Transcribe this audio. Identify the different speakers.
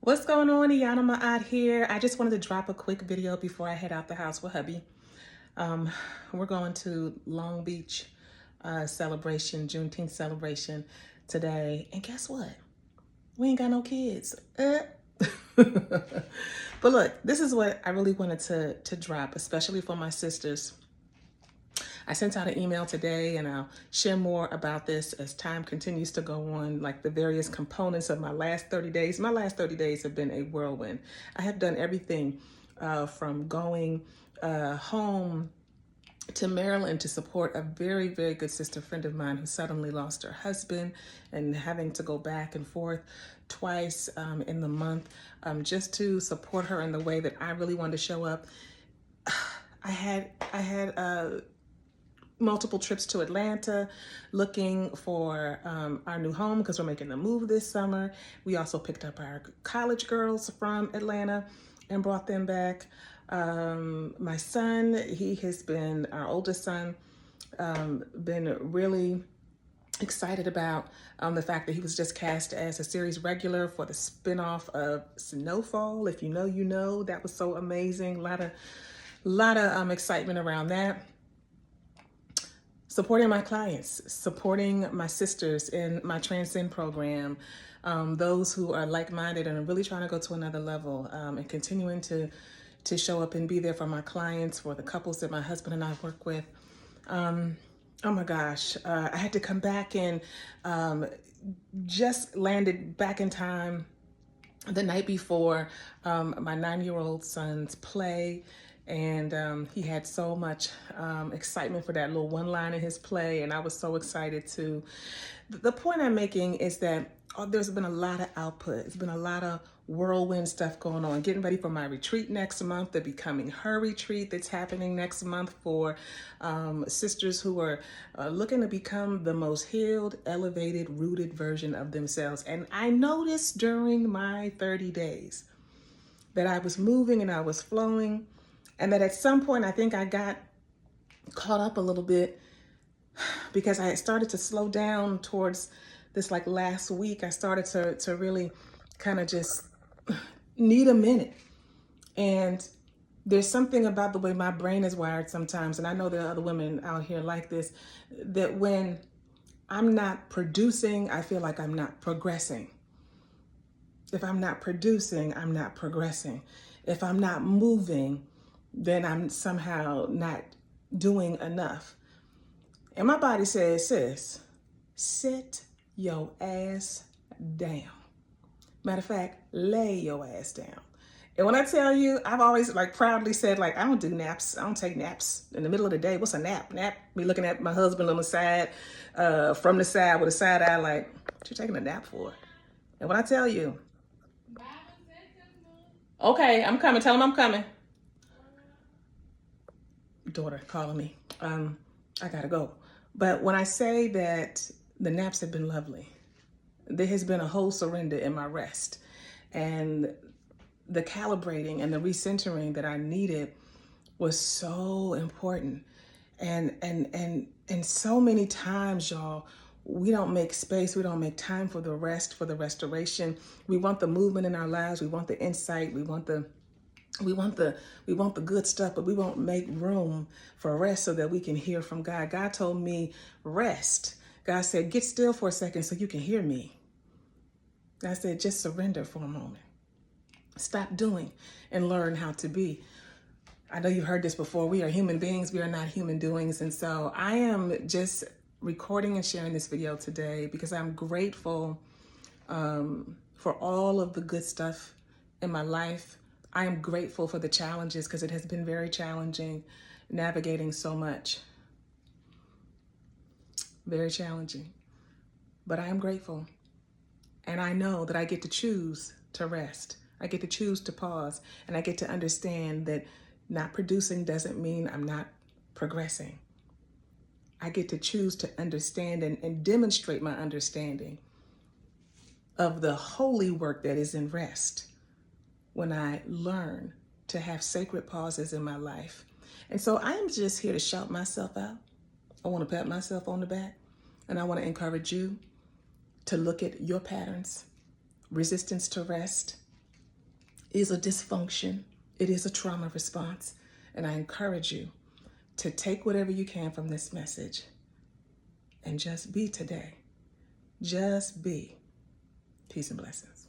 Speaker 1: What's going on, Iyanama out here? I just wanted to drop a quick video before I head out the house with hubby. We're going to Long Beach celebration, Juneteenth celebration today. And guess what? We ain't got no kids. But look, this is what I really wanted to drop, especially for my sisters. I sent out an email today, and I'll share more about this as time continues to go on, like the various components of my last 30 days. My last 30 days have been a whirlwind. I have done everything from going home to Maryland to support a very, very good sister friend of mine who suddenly lost her husband, and having to go back and forth twice in the month just to support her in the way that I really wanted to show up. I had multiple trips to Atlanta looking for our new home because we're making the move this summer. We also picked up our college girls from Atlanta and brought them back. My son, our oldest son, been really excited about the fact that he was just cast as a series regular for the spinoff of Snowfall. If you know, you know. That was so amazing. A lot of excitement around that. Supporting my clients, supporting my sisters in my Transcend Program, those who are like-minded and are really trying to go to another level, and continuing to show up and be there for my clients, for the couples that my husband and I work with. Oh my gosh, I had to come back and just landed back in time the night before my 9-year-old son's play. And he had so much excitement for that little one line in his play, and I was so excited too. The point I'm making is that there's been a lot of output. It's been a lot of whirlwind stuff going on. Getting ready for my retreat next month, the Becoming Her retreat that's happening next month for sisters who are looking to become the most healed, elevated, rooted version of themselves. And I noticed during my 30 days that I was moving and I was flowing, and that at some point, I think I got caught up a little bit because I had started to slow down towards this last week. I started to really kind of just need a minute. And there's something about the way my brain is wired sometimes, and I know there are other women out here like this, that when I'm not producing, I feel like I'm not progressing. If I'm not producing, I'm not progressing. If I'm not moving, then I'm somehow not doing enough. And my body says, sis, sit your ass down. Matter of fact, lay your ass down. And when I tell you, I've always proudly said, I don't do naps. I don't take naps in the middle of the day. What's a nap? Me looking at my husband on the side, from the side with a side eye, what you taking a nap for? And when I tell you, okay, I'm coming. Tell him I'm coming. Daughter calling me. I gotta go. But when I say that the naps have been lovely, there has been a whole surrender in my rest, and the calibrating and the recentering that I needed was so important. And so many times, y'all, we don't make space, we don't make time for the rest, for the restoration. We want the movement in our lives, we want the insight, we want the good stuff, but we won't make room for rest so that we can hear from God. God told me, rest. God said, get still for a second so you can hear me. God said, just surrender for a moment. Stop doing and learn how to be. I know you've heard this before. We are human beings. We are not human doings. And so I am just recording and sharing this video today because I'm grateful for all of the good stuff in my life. I am grateful for the challenges because it has been very challenging navigating so much. Very challenging. But I am grateful. And I know that I get to choose to rest. I get to choose to pause. And I get to understand that not producing doesn't mean I'm not progressing. I get to choose to understand and demonstrate my understanding of the holy work that is in rest when I learn to have sacred pauses in my life. And so I am just here to shout myself out. I want to pat myself on the back, and I want to encourage you to look at your patterns, resistance to rest, is a dysfunction. It is a trauma response. And I encourage you to take whatever you can from this message and just be today. Just be. Peace and blessings.